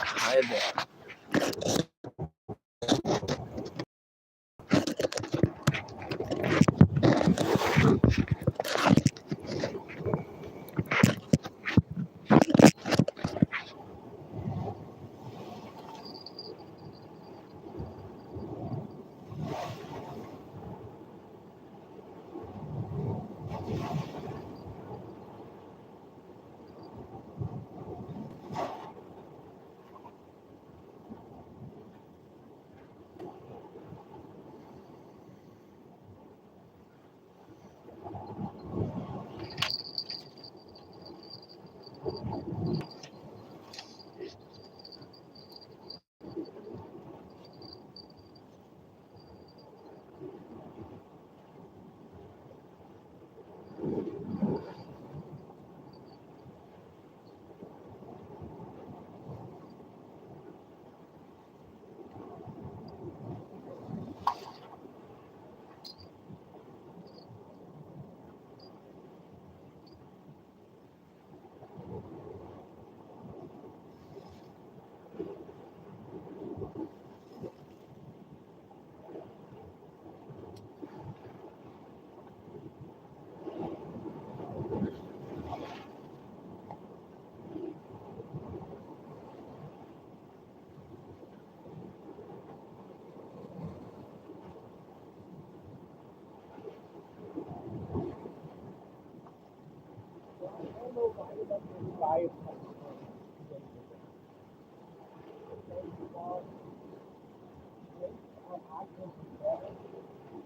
Hi there.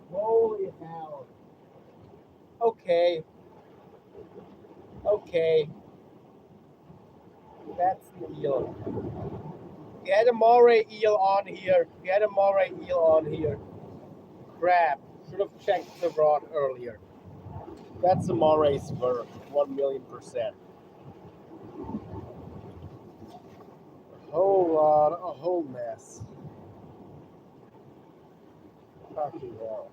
Holy hell. Okay, okay, that's the eel. Get a moray eel on here. Get a moray eel on here. Crap. Should have checked the rod earlier. That's a moray's work. 1,000,000%. A whole lot, a whole mess. Fucking hell.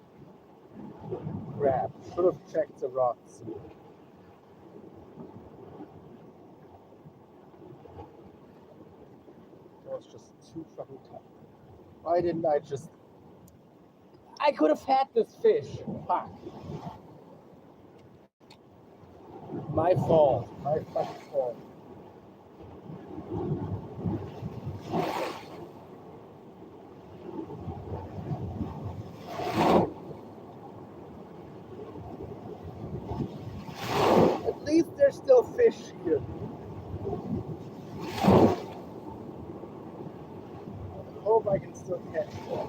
Crap. Should have checked the rod sooner. That was just too fucking tough. Why didn't I just. I could have had this fish. Fuck. My fault. My fucking fault. At least there's still fish here. I hope I can still catch one.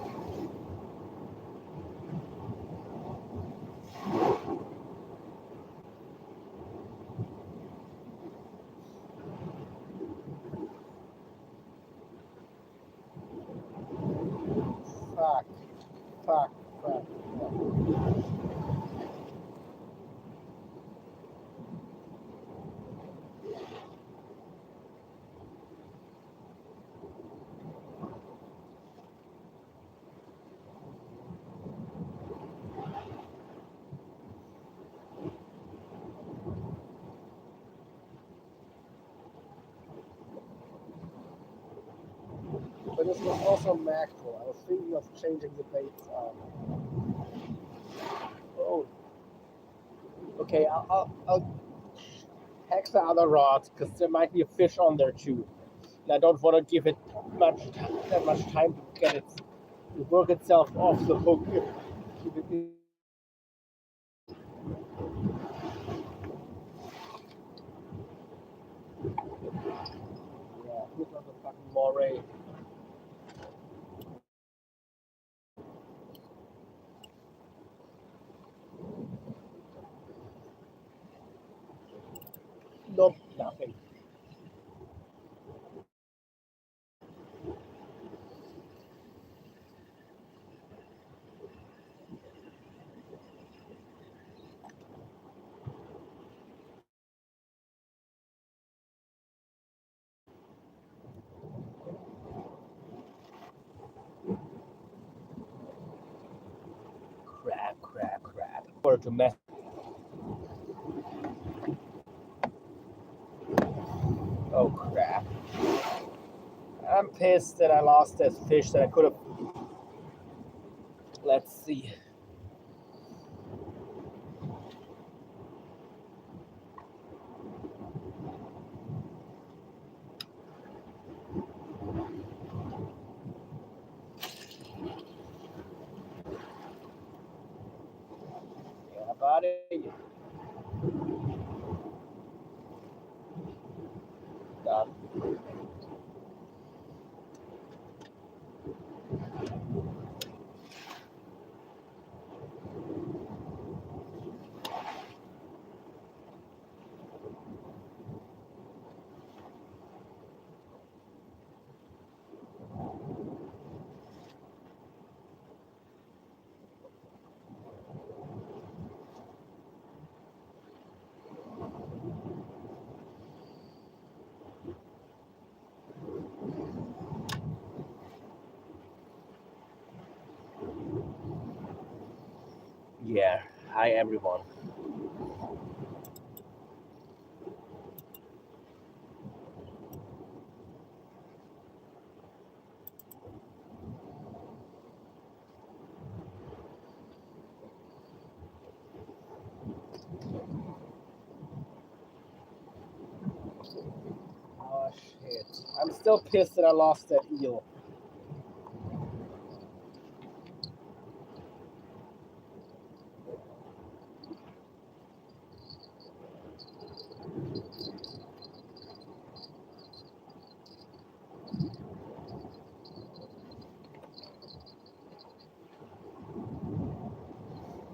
Fuck. Fuck. Fuck. But this was also mackerel. I was thinking of changing the baits out. Oh. Okay, I'll hack the other rod because there might be a fish on there too. And I don't want to give it that much time to get it to work itself off the hook. Yeah, here's another fucking moray. Nope, nothing. Crap. Or to mess. Oh crap. I'm pissed that I lost that fish that I could have. Let's see. Yeah, buddy. Done. Yeah. Hi, everyone. Oh, shit. I'm still pissed that I lost that eel.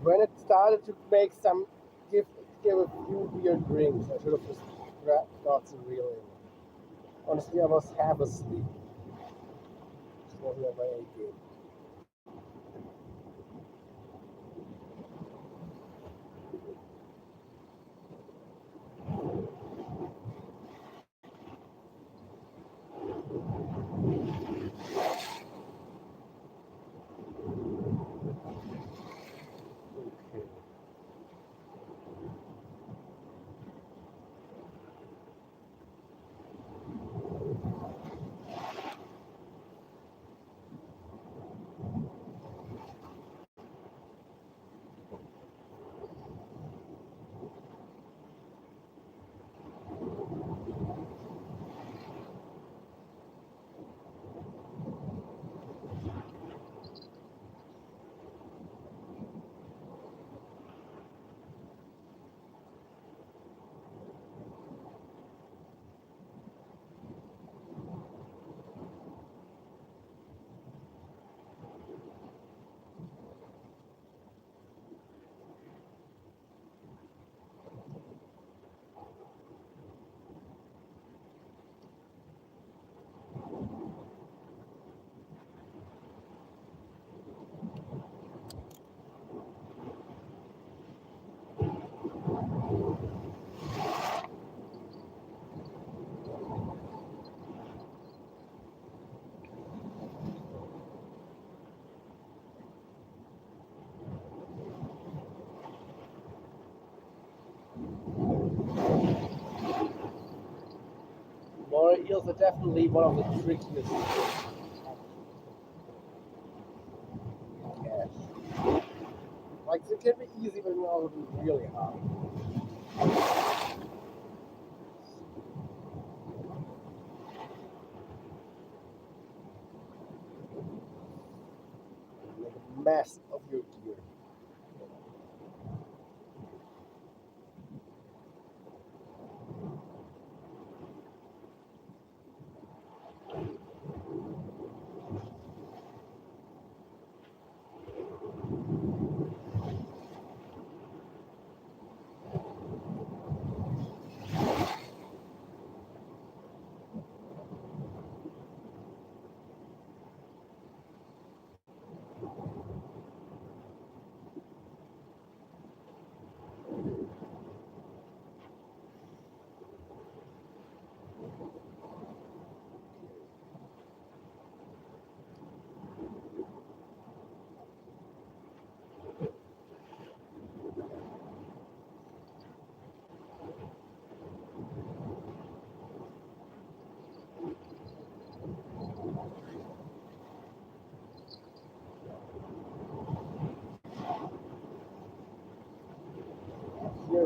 When it started to make some, give, give a few weird drinks, I should have just got some real in. Honestly, I was half asleep. It wasn't at my A game. Okay. Moray eels are definitely one of the trickiest catch. Like, they can be easy, but also really hard. Like a mess of your gear.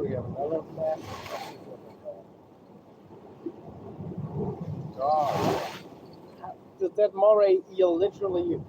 we have another map. God. That moray eel literally.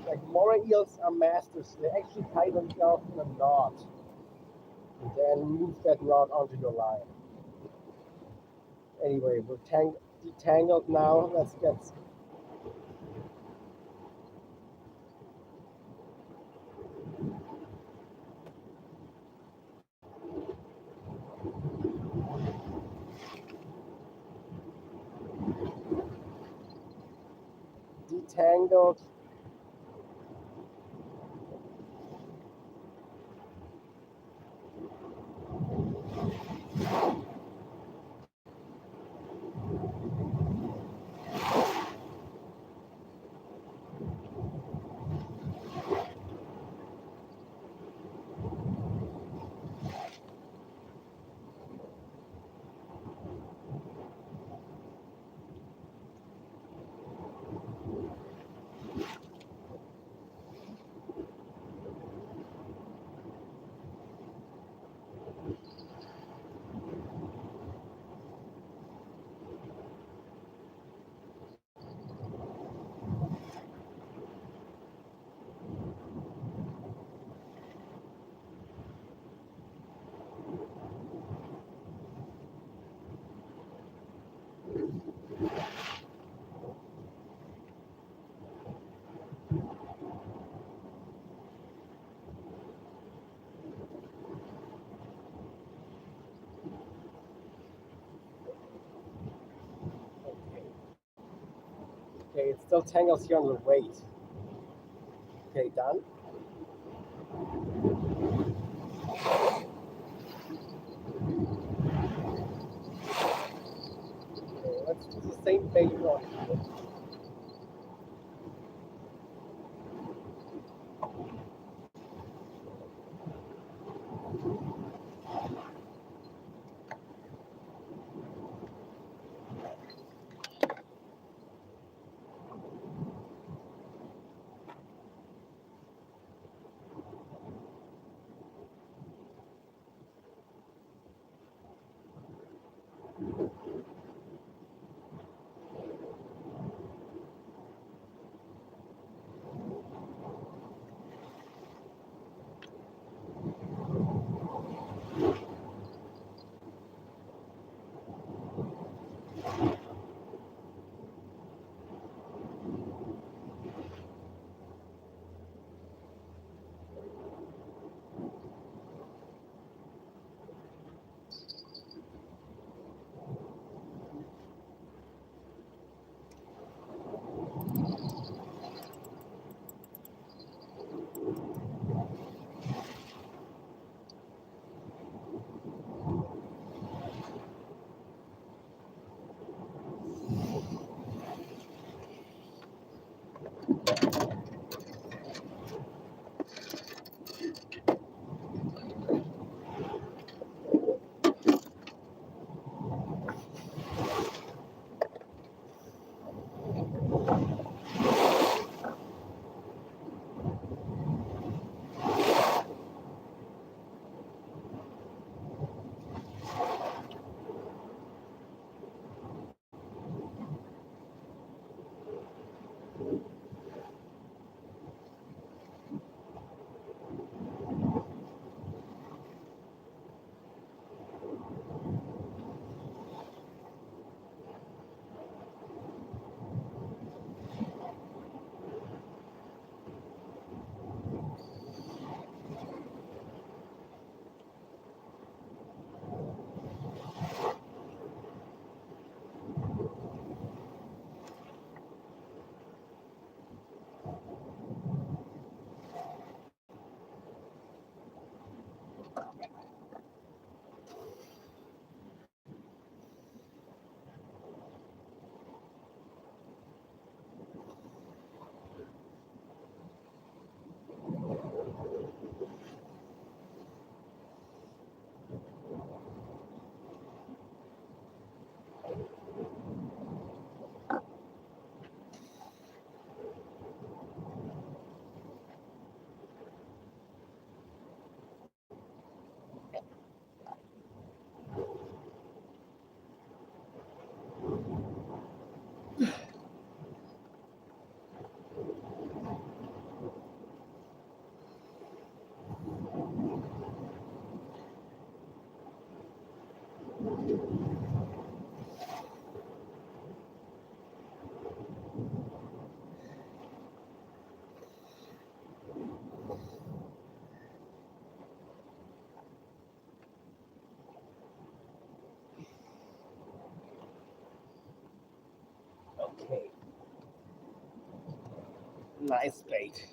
Like moray eels are masters. They actually tie themselves in a knot and then move that knot onto your line. Anyway, we're detangled now. Let's get. Detangled. Okay, it still tangles here on the weight. Okay, done. Okay, let's do the same bait on here. Okay. Nice bait.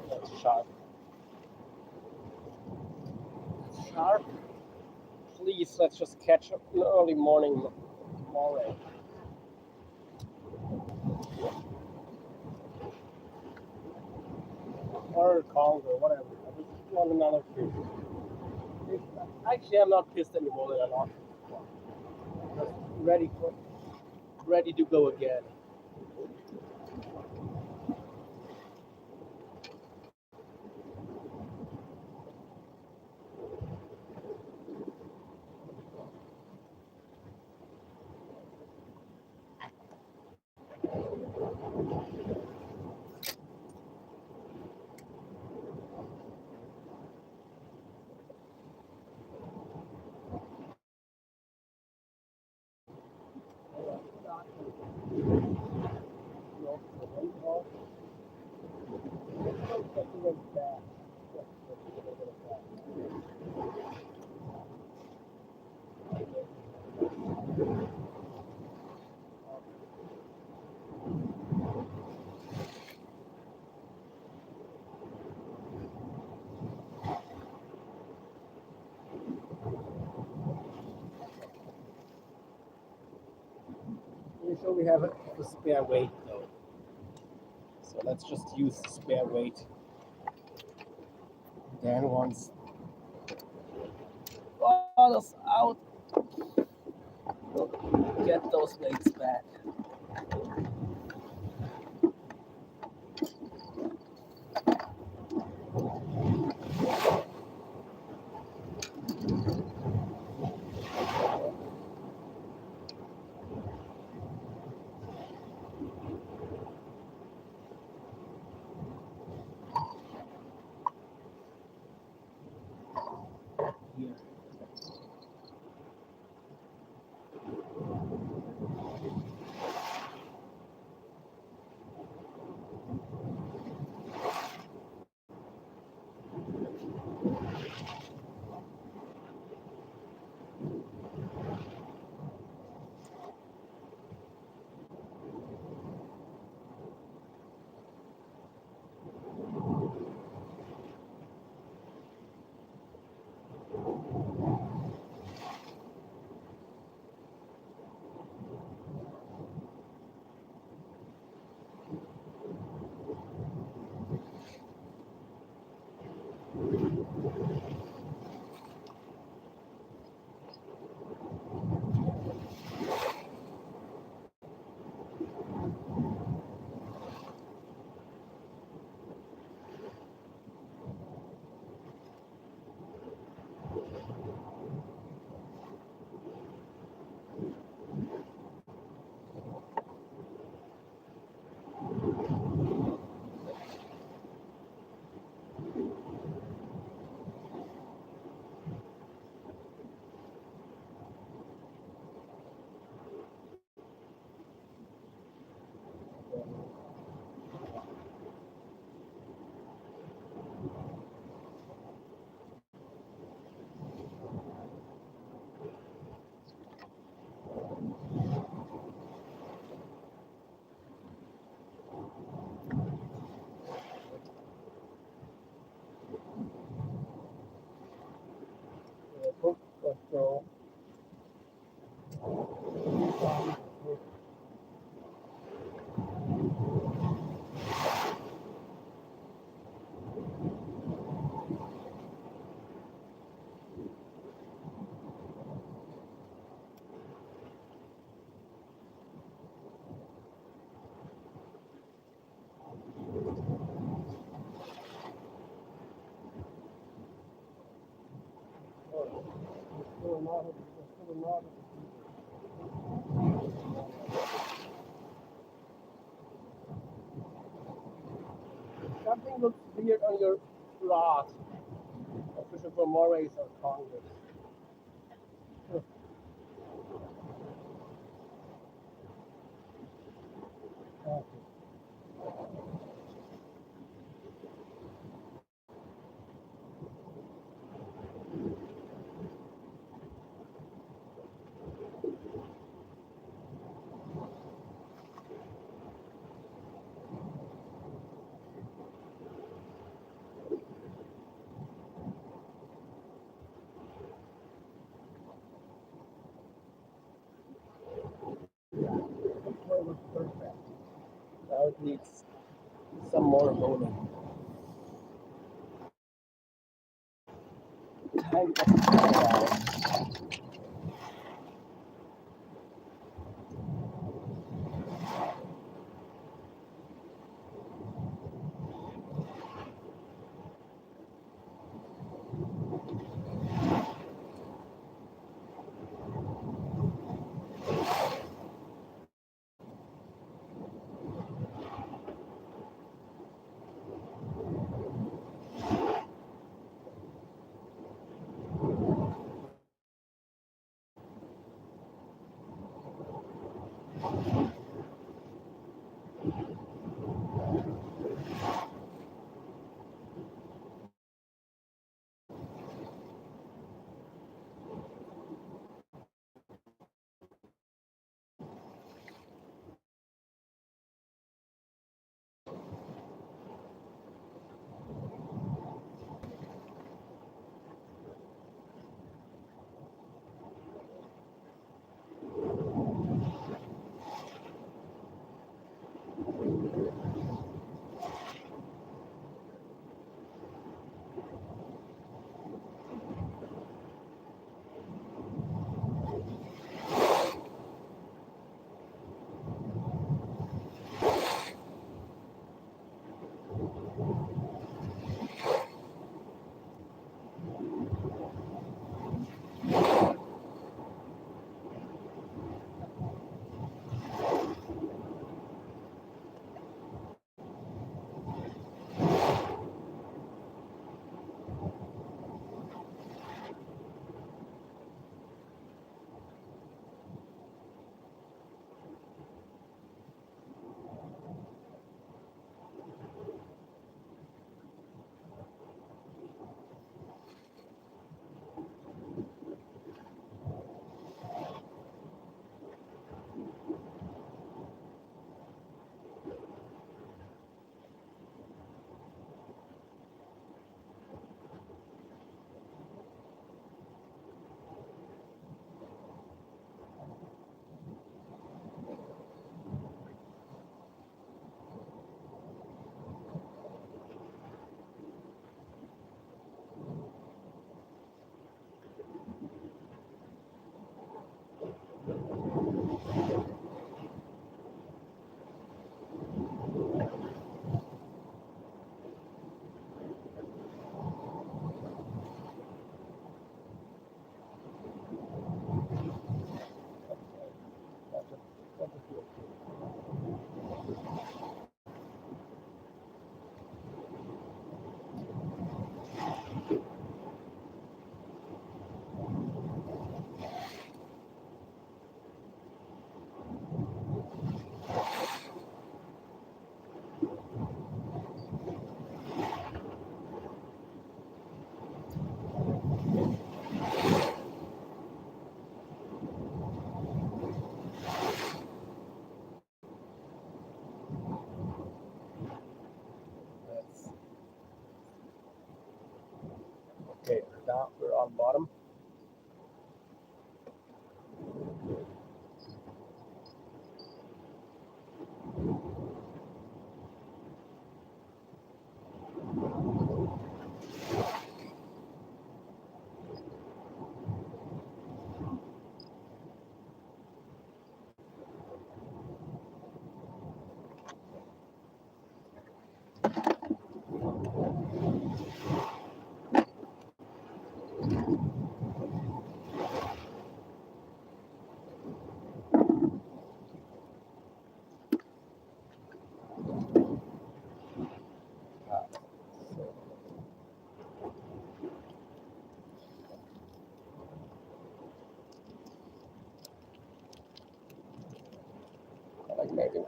That's sharp. Sharp. Please, let's just catch up in the early morning. Morning. Or Congo, whatever. I just want another fish. Actually, I'm not pissed anymore that I lost. I'm just ready to go again. You sure we have a spare weight though? So let's just use the spare weight. Dan wants us out. Get those weights back. Here. So something looks weird on your rod. Official for more race or Congress. It was perfect. Now it needs some more honing. Kind of. Okay, now we're on bottom.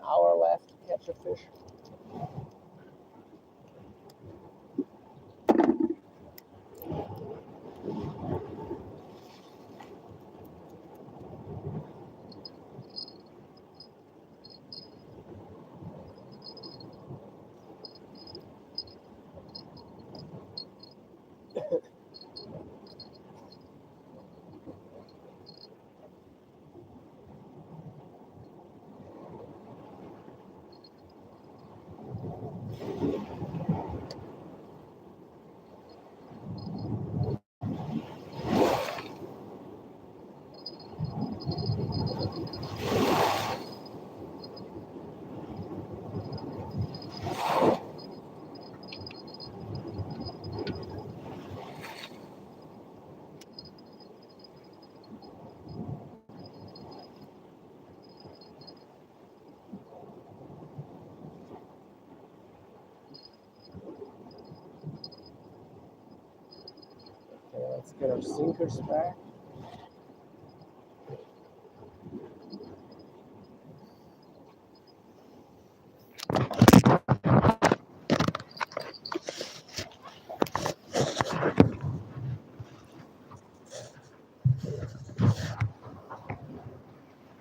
hour left to catch a fish. Okay, let's get our sinkers back.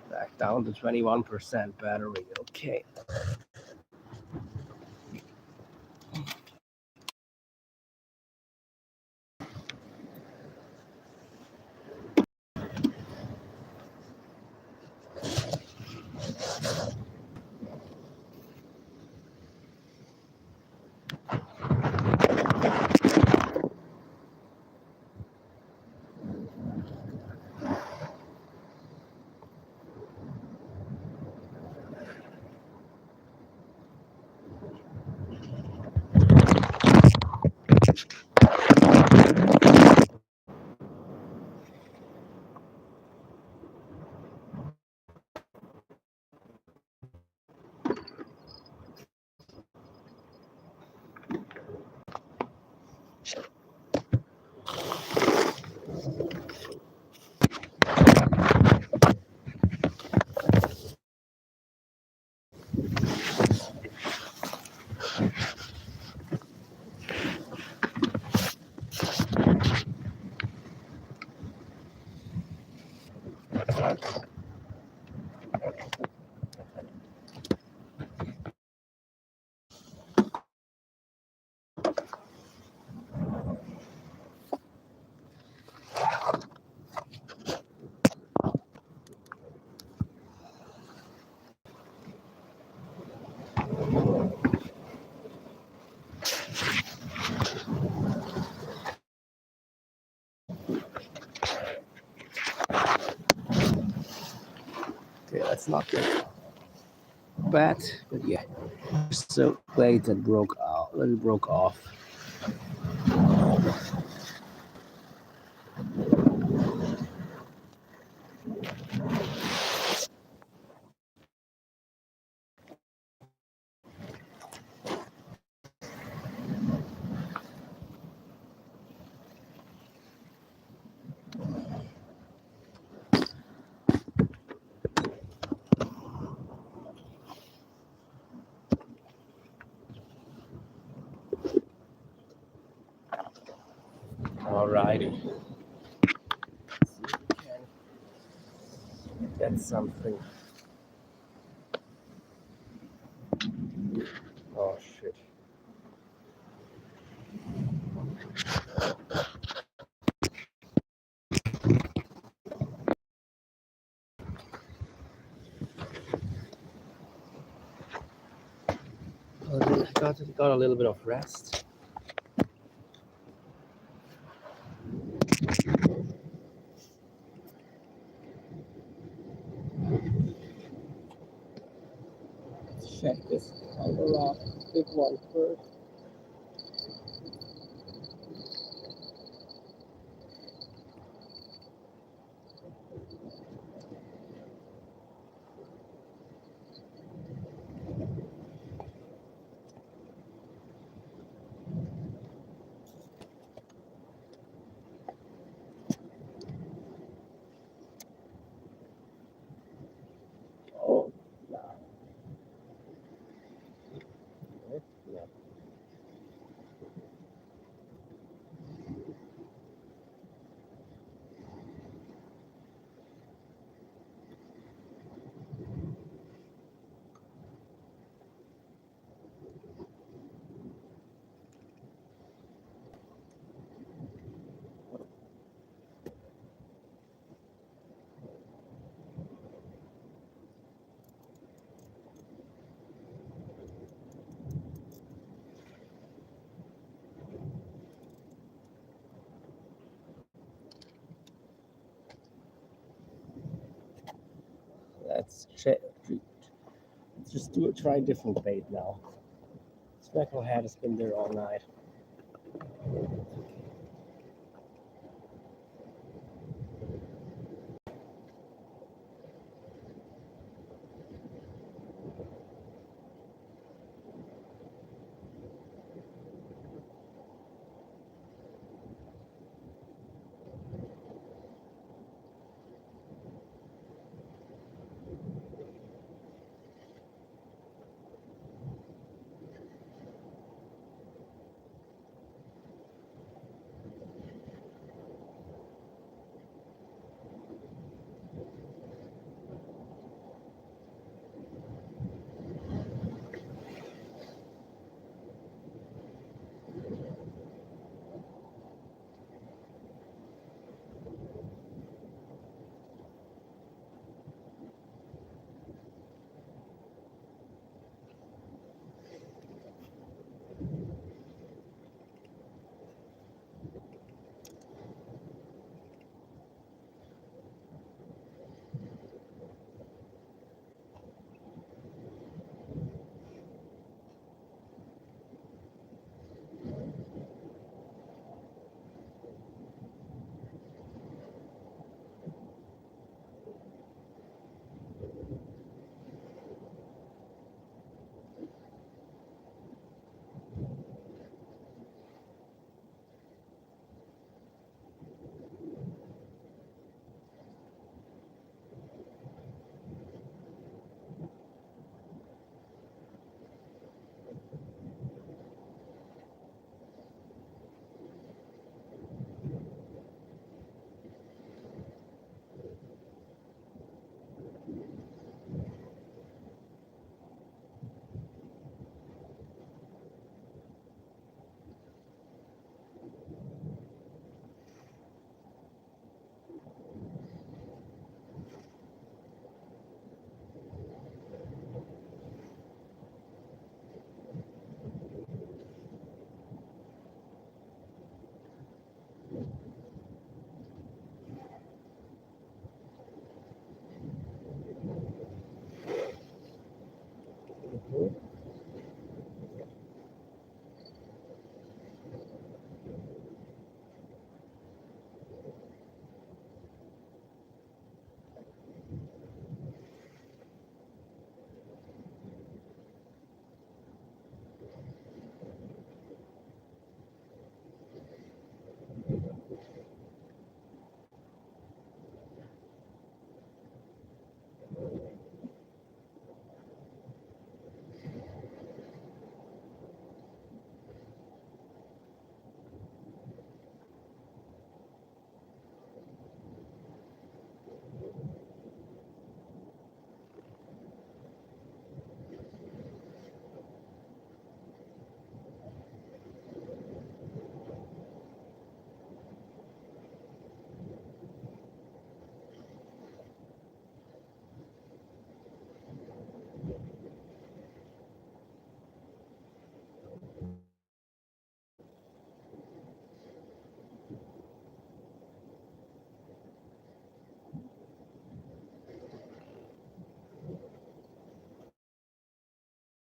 Back down to 21% battery. Okay. Okay, that's not good. Bad, but yeah. So blade that broke out, that broke off. Alrighty. Let's see if we can get something. Oh shit. Got a little bit of rest. Let's check this Alvarado big one first. Oh, no. let's just try a different bait now. Specklehead has been there all night.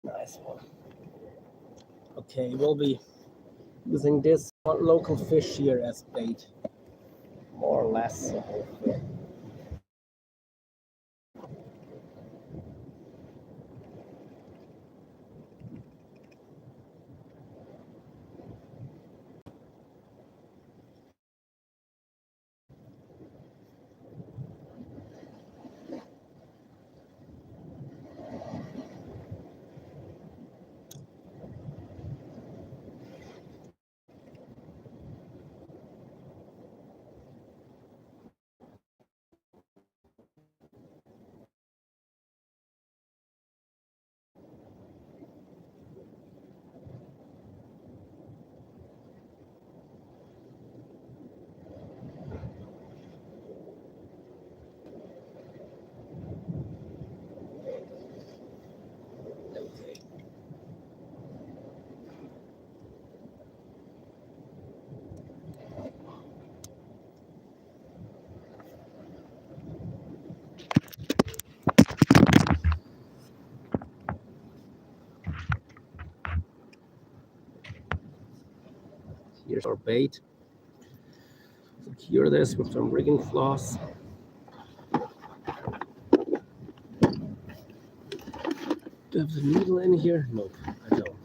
Nice one. Okay, we'll be using this local fish here as bait, more or less. Here's our bait. Secure this with some rigging floss. Do I have the needle in here? Nope, I don't.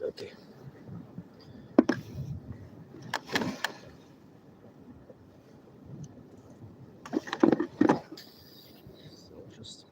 Okay. So just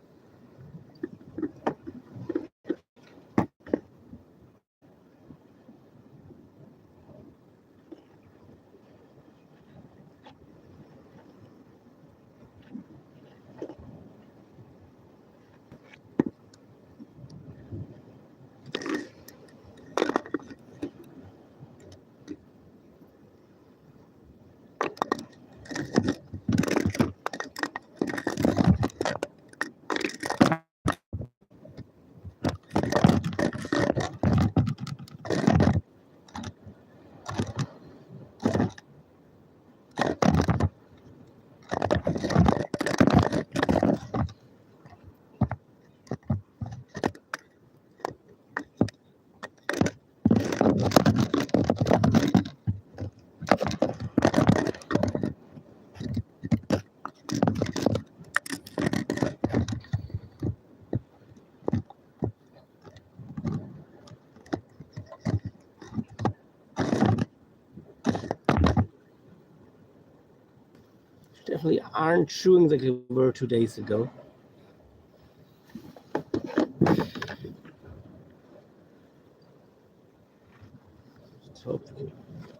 definitely aren't chewing like they were 2 days ago.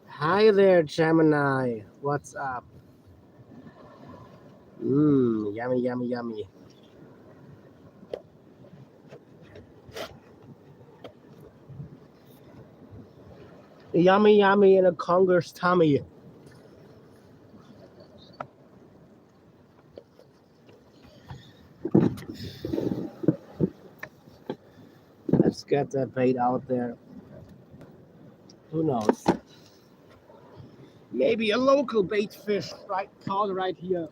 Hi there, Gemini. What's up? Yummy, yummy, yummy. Yummy, yummy in a conger's tummy. Let's get that bait out there. Who knows? Maybe a local bait fish caught right here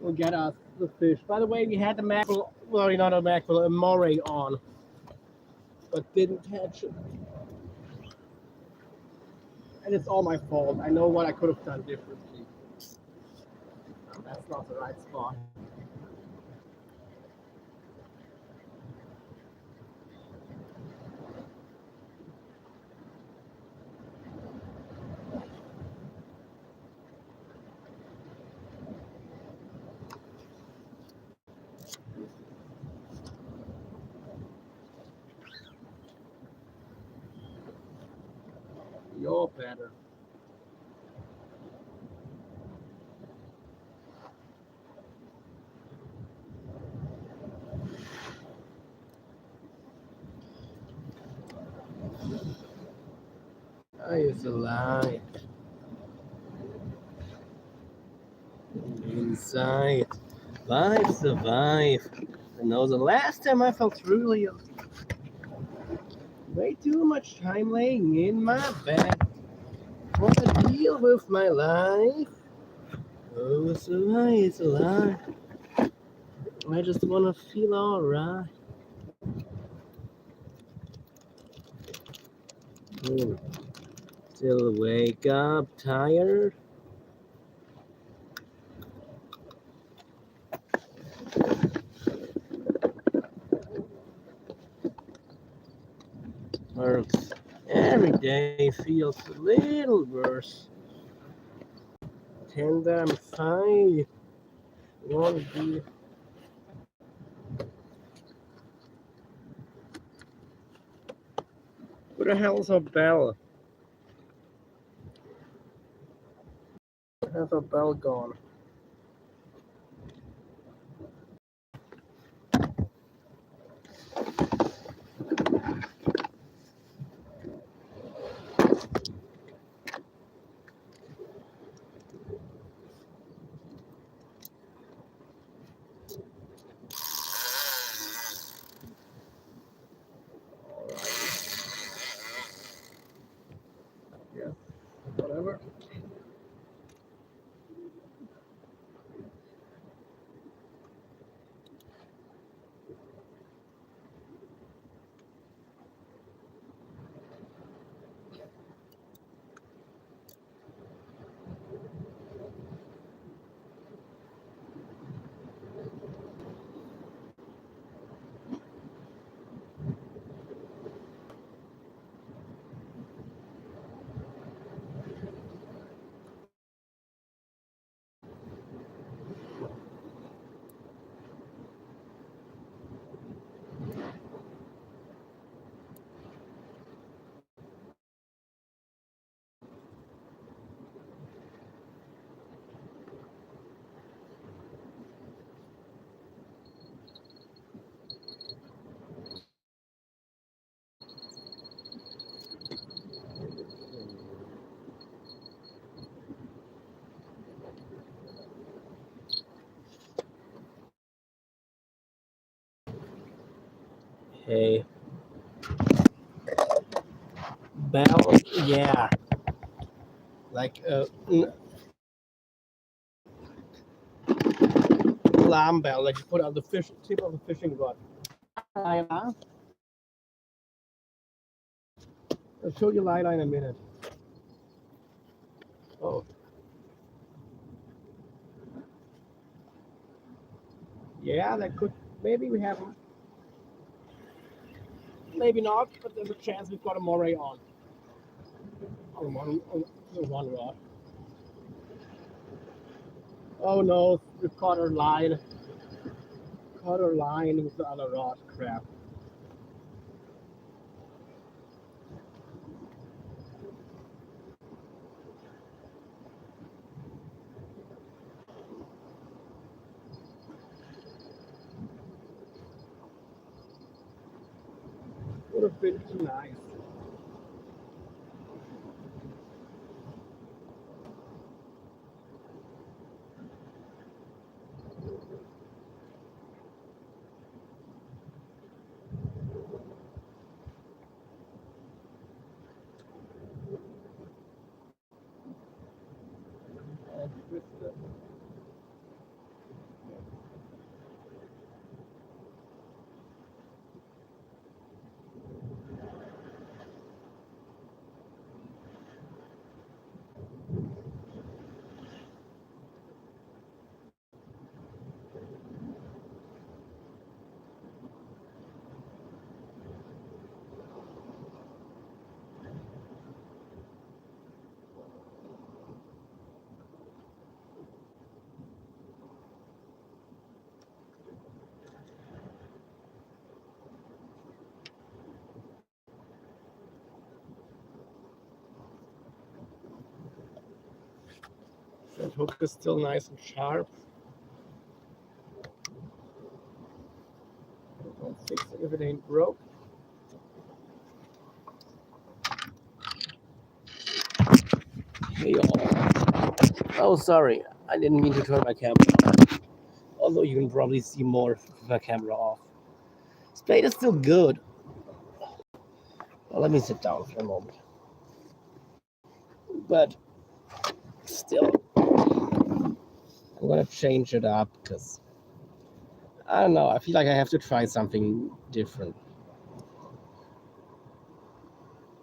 will get us the fish. By the way, we had the mackerel, well, not a mackerel, a moray on, but didn't catch it. And it's all my fault. I know what I could have done differently. That's not the right spot. You're better. I used to lie. Inside. Survive. I know the last time I felt really way too much time laying in my bed. What a deal with my life. Oh, it's a lie, it's a lie. I just wanna feel alright. Still wake up tired. Works. Every day feels a little worse. 10 damn 5. Won't be. Where the hell's our bell? Have a bell gone? Yeah, whatever. Okay. Bell, yeah. Like alarm bell, like you put on the tip of the fishing rod. I'll show you Lila in a minute. Oh. Yeah, that could, maybe we have, maybe not, but there's a chance we've got a moray on the one rod. Oh no, we've caught our line. Caught our line with the other rod. Crap. Would have been too nice. That hook is still nice and sharp. Don't fix it if it ain't broke. Hey all. Oh, sorry. I didn't mean to turn my camera on. Although you can probably see more with my camera off. Spade is still good. Well, let me sit down for a moment. But still, I'm gonna change it up because I don't know. I feel like I have to try something different.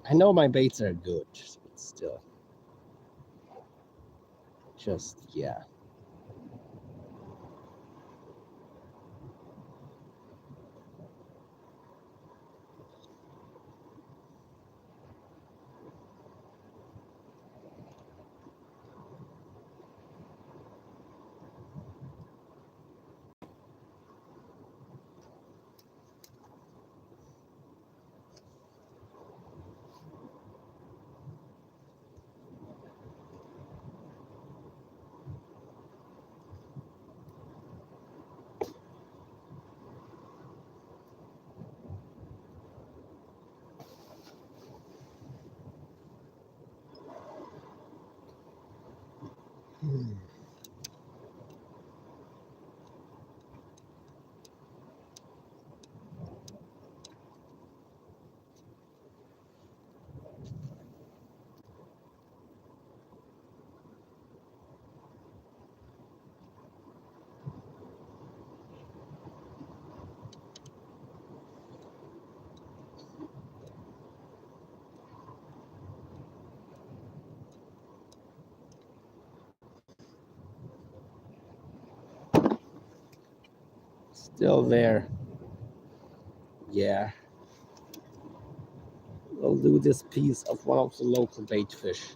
I know my baits are good, but still, just yeah. Still there. Yeah. We'll do this piece of one of the local bait fish.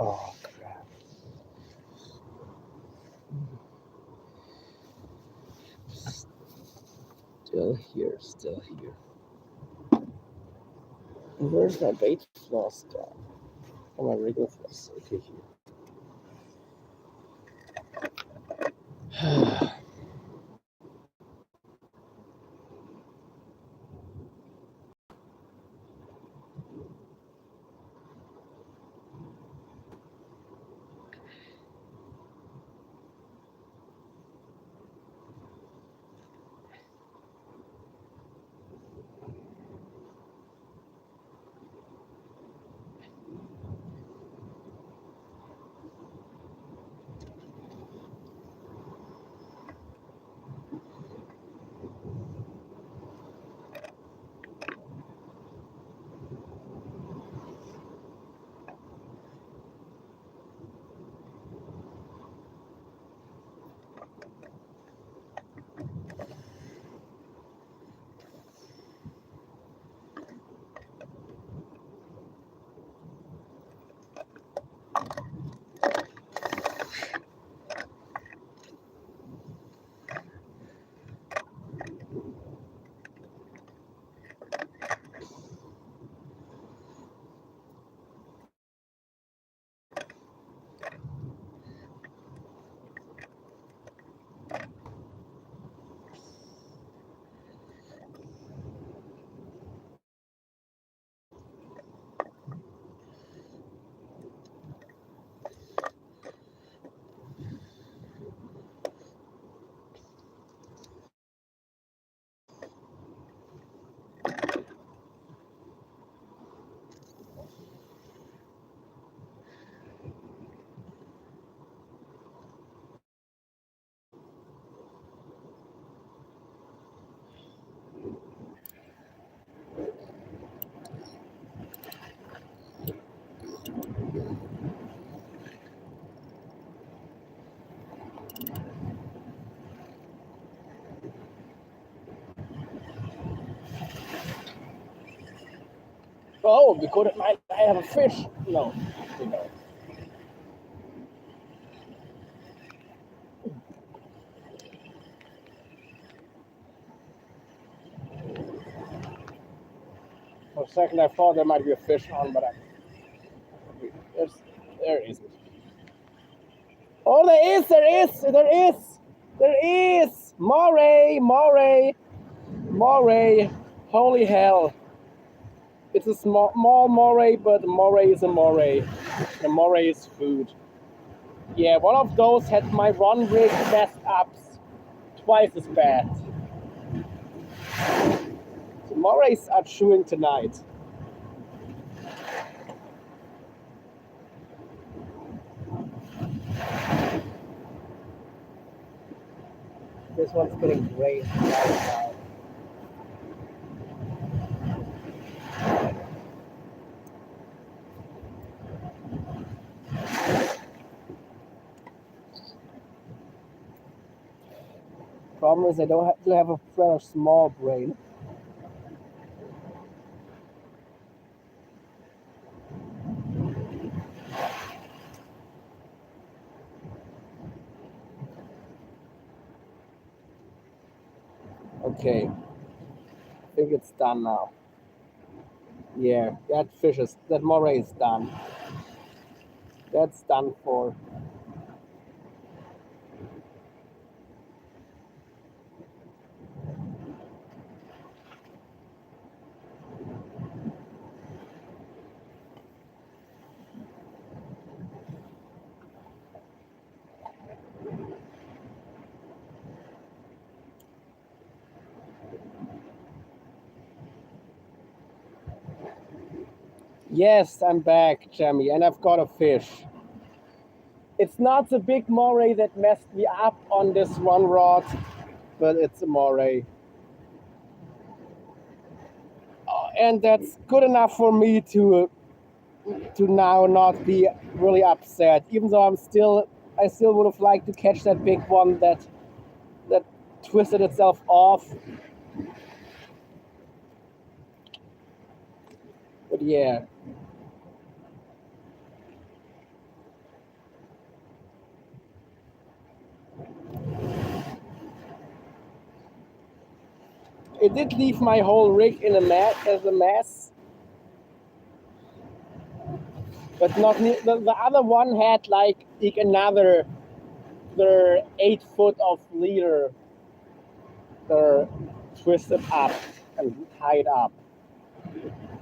Oh, crap. Still here, still here. Where's my bait floss gone? Oh, my regular floss. Okay, here. Oh, because I have a fish. No, you know. For a second, I thought there might be a fish on, but there isn't. Oh, there is. Moray. Holy hell! It's a small moray, but moray is a moray. The moray is food. Yeah, one of those had my run rig messed up twice as bad. The morays are chewing tonight. This one's getting great right now. Problem is I don't have a rather small brain. Okay, I think it's done now. Yeah, that moray is done. That's done for. Yes, I'm back, Jamie, and I've got a fish. It's not the big moray that messed me up on this one rod, but it's a moray. And that's good enough for me to now not be really upset, even though I still would have liked to catch that big one that twisted itself off. But yeah. It did leave my whole rig in a mess. But not the other one had like another their 8 foot of leader twisted up and tied up,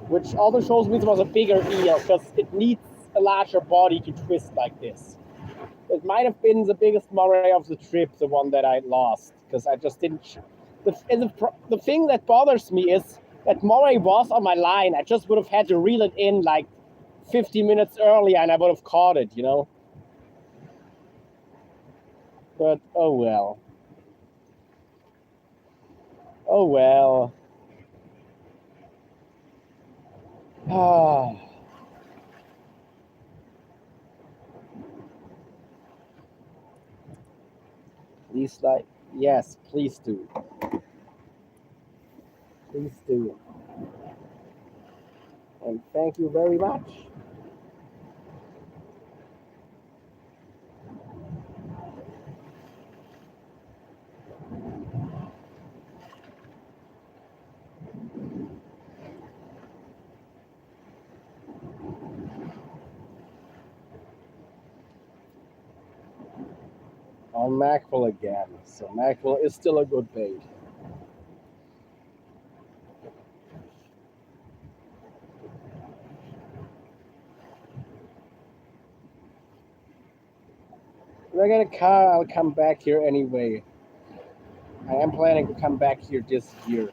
which also shows me it was a bigger eel because it needs a larger body to twist like this. It might have been the biggest moray of the trip, the one that I lost, because I just didn't. The thing that bothers me is that moray was on my line. I just would have had to reel it in like 50 minutes earlier and I would have caught it, you know? But oh well. Oh well. Ah. Please like, yes, please do. Please do. And thank you very much. On mackerel again. So mackerel is still a good bait. If I get a car, I'll come back here anyway. I am planning to come back here this year.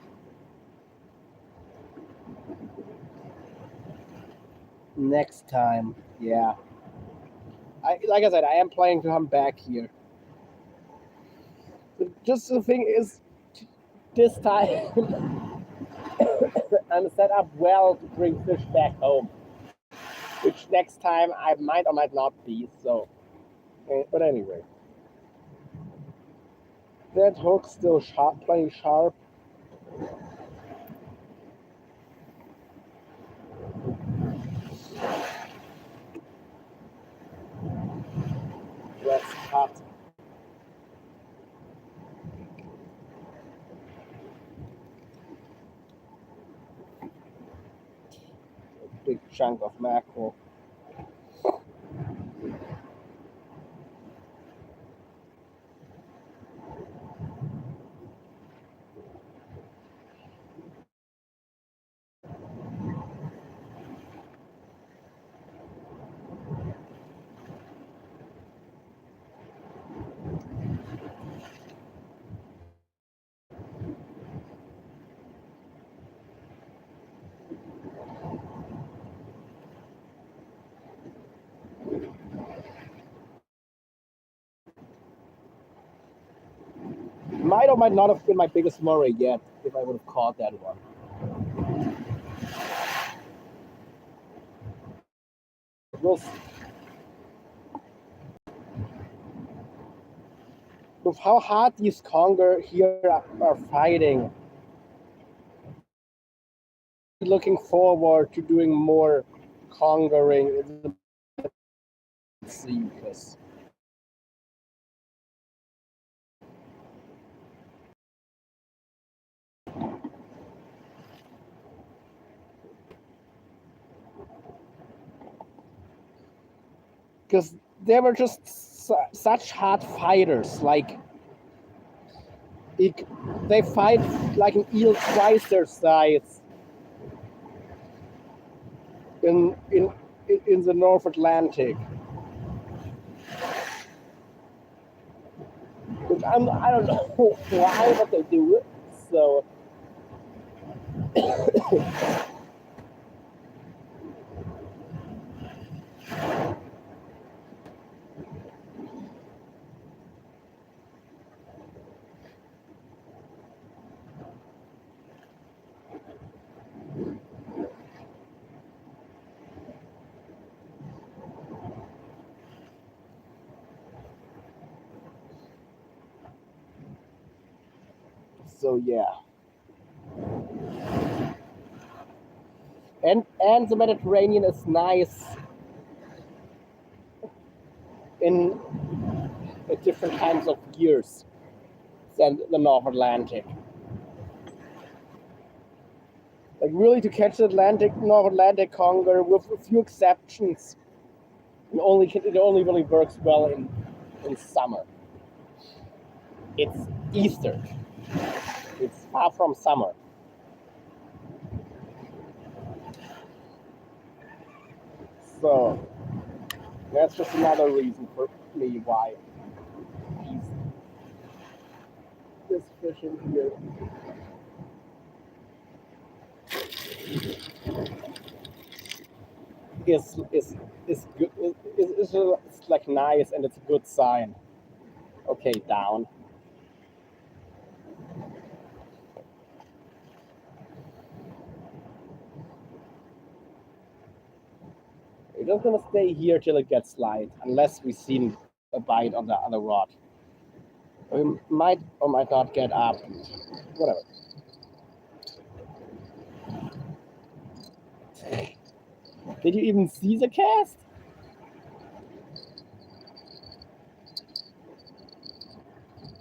Next time, yeah. Like I said, I am planning to come back here. But just the thing is, this time I'm set up well to bring fish back home, which next time I might or might not be. So, but anyway, that hook's still sharp, plenty sharp. Let's cut. A big chunk of mackerel. Might or might not have been my biggest moray yet if I would have caught that one. We'll see. With how hard these conger here are fighting, looking forward to doing more congering in the sea because they were just such hard fighters. Like they fight like an eel twice their size in the North Atlantic. Which I don't know why, but they do it. So. So yeah. And the Mediterranean is nice in different kinds of gears than the North Atlantic. Like really to catch the North Atlantic conger, with a few exceptions, It only really works well in summer. It's Easter. It's far from summer. So that's just another reason for me why this fish in here is good. It's like nice, and it's a good sign. Okay, down. We're just gonna stay here till it gets light, unless we see a bite on the other rod. We might, oh my god, get up. Whatever. Did you even see the cast?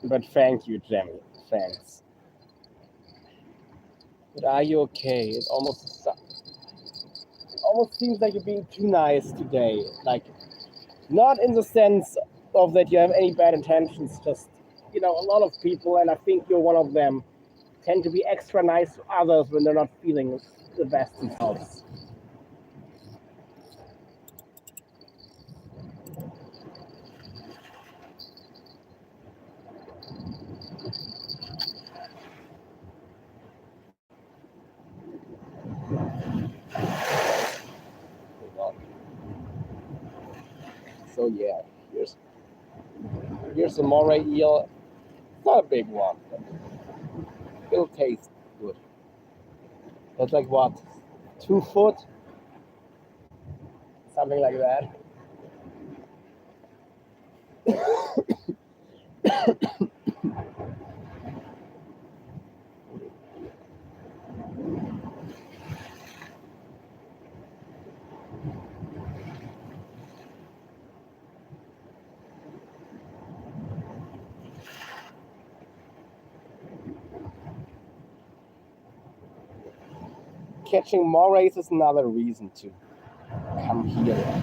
But thank you, Jemmy. Thanks. But are you okay? It almost seems like you're being too nice today. Like, not in the sense of that you have any bad intentions, just, a lot of people, and I think you're one of them, tend to be extra nice to others when they're not feeling the best themselves. So yeah, here's a moray eel. Not a big one, but it'll taste good. That's like what, 2 foot, something like that. Catching morays is another reason to come here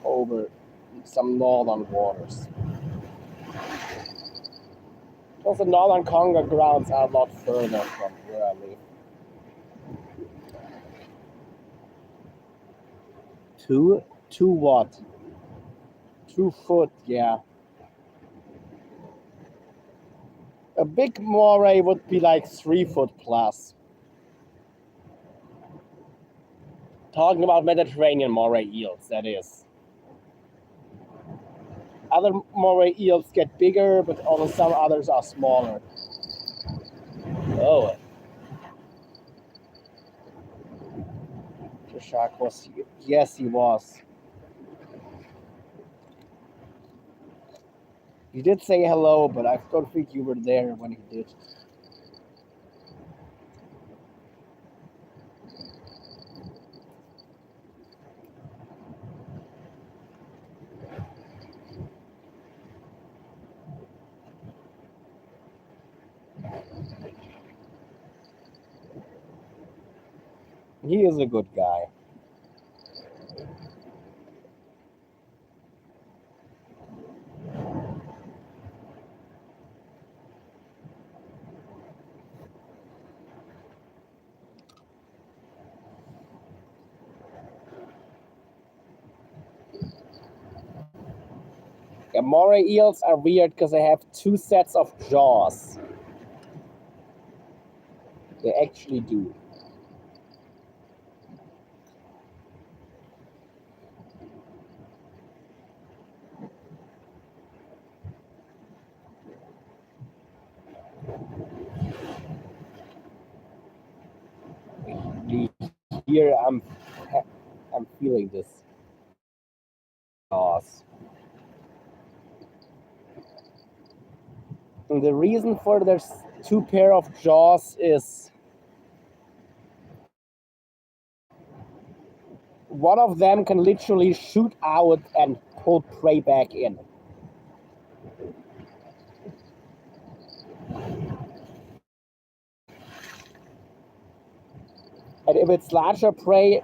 over some northern waters. Because the northern Congo grounds are a lot further from where I live. 2 what? 2 foot, yeah. A big moray would be like 3 foot plus. Talking about Mediterranean moray eels, that is. Other moray eels get bigger, but although some others are smaller. Oh. The shark was, yes, he was. He did say hello, but I don't think you were there when he did. He is a good guy. Yeah, moray eels are weird because they have 2 sets of jaws. They actually do. Here I'm feeling this jaws. And the reason for there's 2 pair of jaws is one of them can literally shoot out and pull prey back in. And if it's larger prey,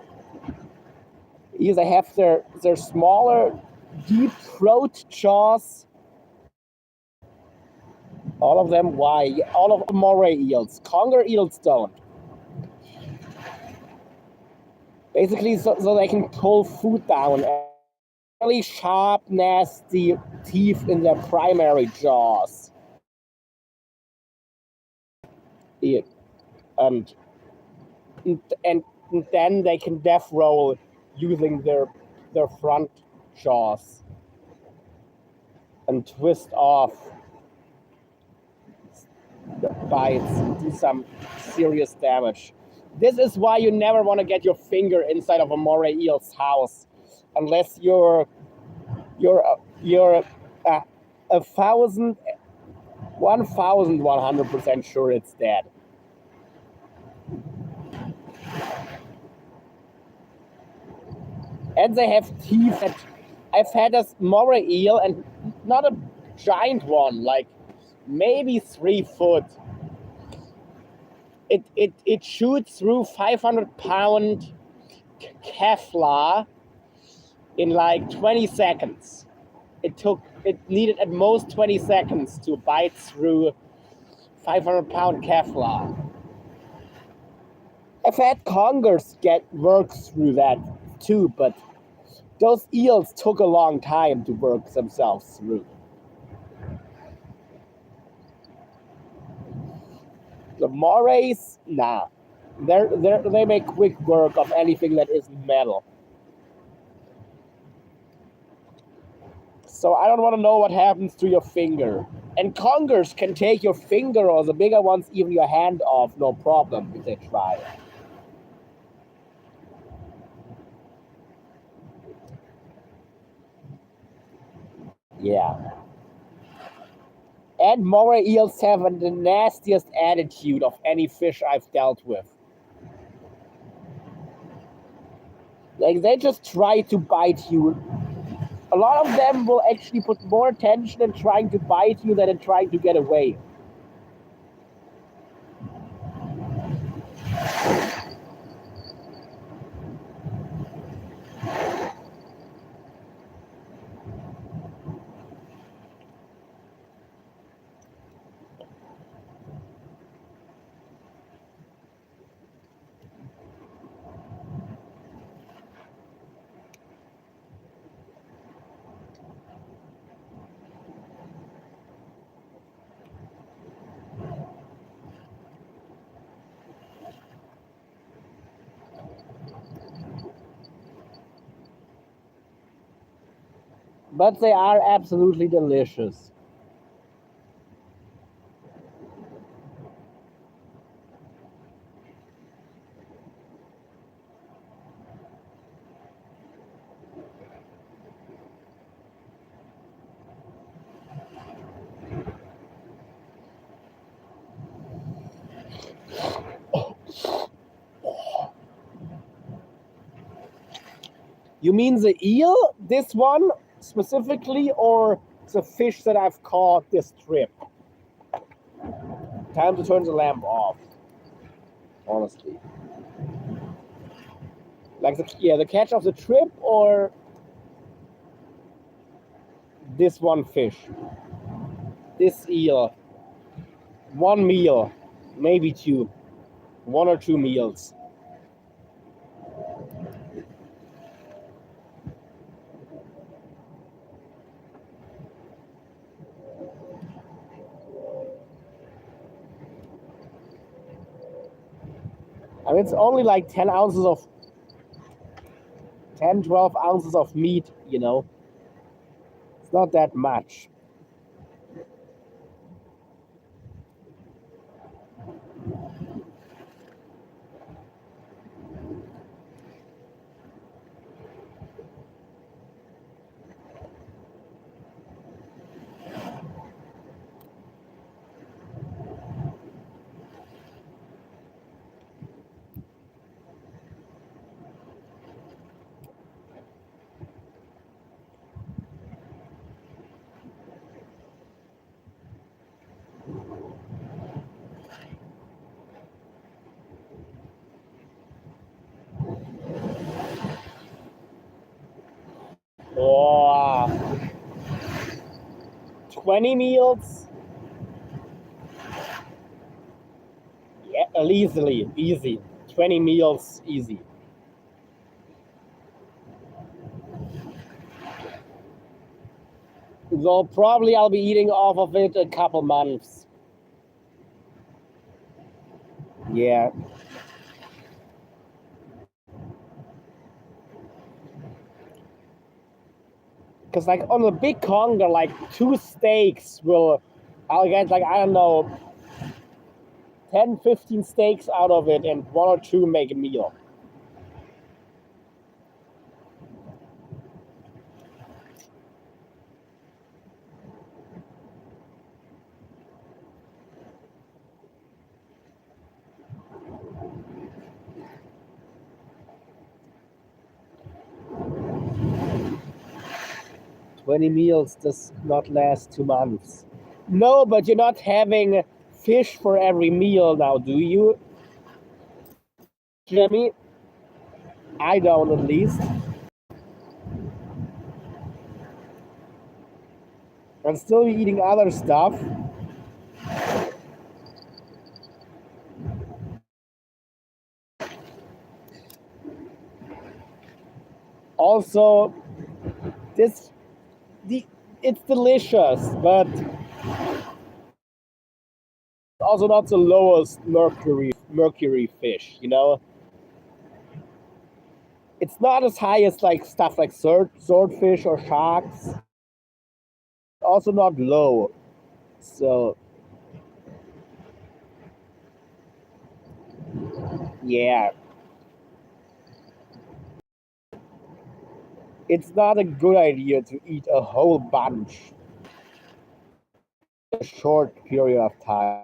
Eels, they have their smaller, deep throat jaws. All of them, why? All of the moray eels. Conger eels don't. Basically, so they can pull food down. Really sharp, nasty teeth in their primary jaws. Yeah. And then they can death roll using their front jaws and twist off bites and do some serious damage. This is why you never want to get your finger inside of a moray eel's house, unless you're 1,100% sure it's dead. And they have teeth that I've had a moray eel, and not a giant one, like maybe 3 foot. It shoots through 500-pound Kevlar in like 20 seconds. It needed at most 20 seconds to bite through 500-pound Kevlar. I've had congers work through that too, but those eels took a long time to work themselves through. The morays, nah. They make quick work of anything that isn't metal. So I don't want to know what happens to your finger. And congers can take your finger, or the bigger ones, even your hand off, no problem if they try. Yeah. And moray eels have the nastiest attitude of any fish I've dealt with. Like, they just try to bite you. A lot of them will actually put more attention in trying to bite you than in trying to get away. But they are absolutely delicious. You mean the eel, this one specifically, or the fish that I've caught this trip? Time to turn the lamp off, honestly. Like the catch of the trip, or this one fish? This eel. One meal, maybe two. 1 or 2 meals. I mean, it's only like 10 ounces of 10, 12 ounces of meat, you know. It's not that much. Oh, 20 meals? Yeah, easy. 20 meals, easy. So probably I'll be eating off of it a couple months. Yeah. Because like on the big conger, like 2 steaks I'll get like, I don't know, 10, 15 steaks out of it and 1 or 2 make a meal. Twenty meals does not last 2 months. No, but you're not having fish for every meal now, do you, Jimmy? I don't, at least. I'm still eating other stuff. Also, it's delicious, but also not the lowest mercury fish, you know? It's not as high as like stuff like swordfish or sharks. Also not low. So yeah. It's not a good idea to eat a whole bunch in a short period of time.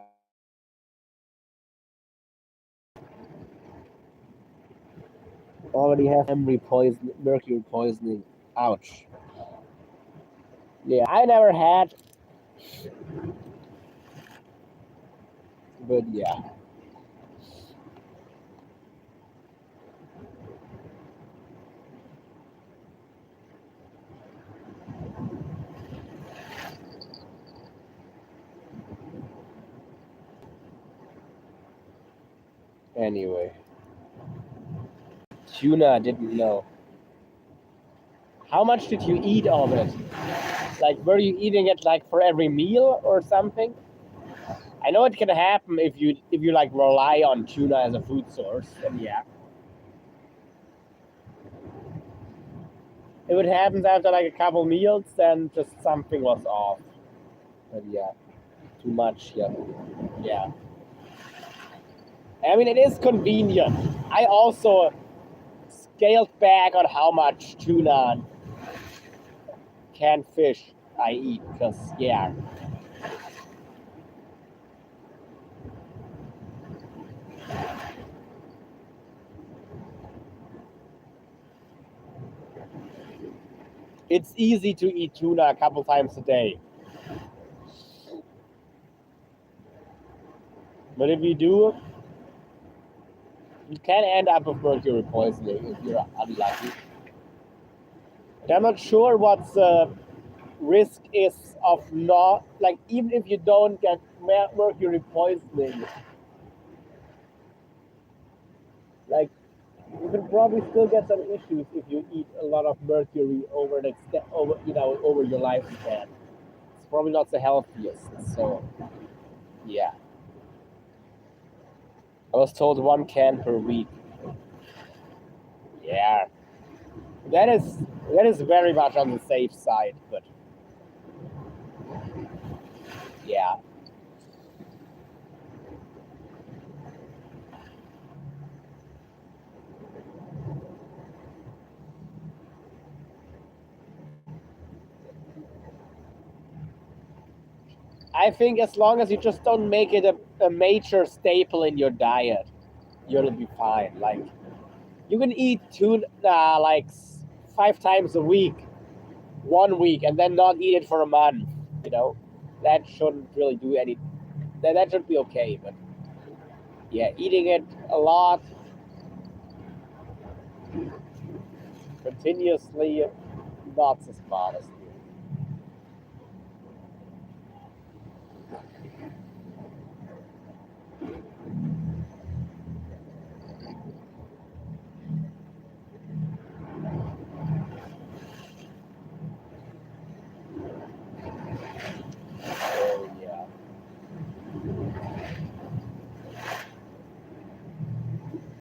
Already have mercury poisoning. Ouch. Yeah, I never had, but yeah. Anyway, tuna, I didn't know. How much did you eat of it? Like, were you eating it like for every meal or something? I know it can happen if you like rely on tuna as a food source. And yeah, if it happens after like a couple meals, then just something was off. But yeah, too much. Yeah, yeah. I mean, it is convenient. I also scaled back on how much tuna canned fish I eat because yeah. It's easy to eat tuna a couple times a day. But if you do, you can end up with mercury poisoning if you're unlucky. And I'm not sure what the risk is of not, like, even if you don't get mercury poisoning, like, you can probably still get some issues if you eat a lot of mercury over your lifespan. It's probably not the healthiest. So, yeah. I was told 1 can per week. Yeah, that is that is very much on the safe side, but yeah. I think as long as you just don't make it a major staple in your diet, you'll be fine. Like, you can eat tuna like 5 times a week, 1 week, and then not eat it for a month. You know, that shouldn't really do any. That should be okay. But yeah, eating it a lot, continuously, Not so smart as you.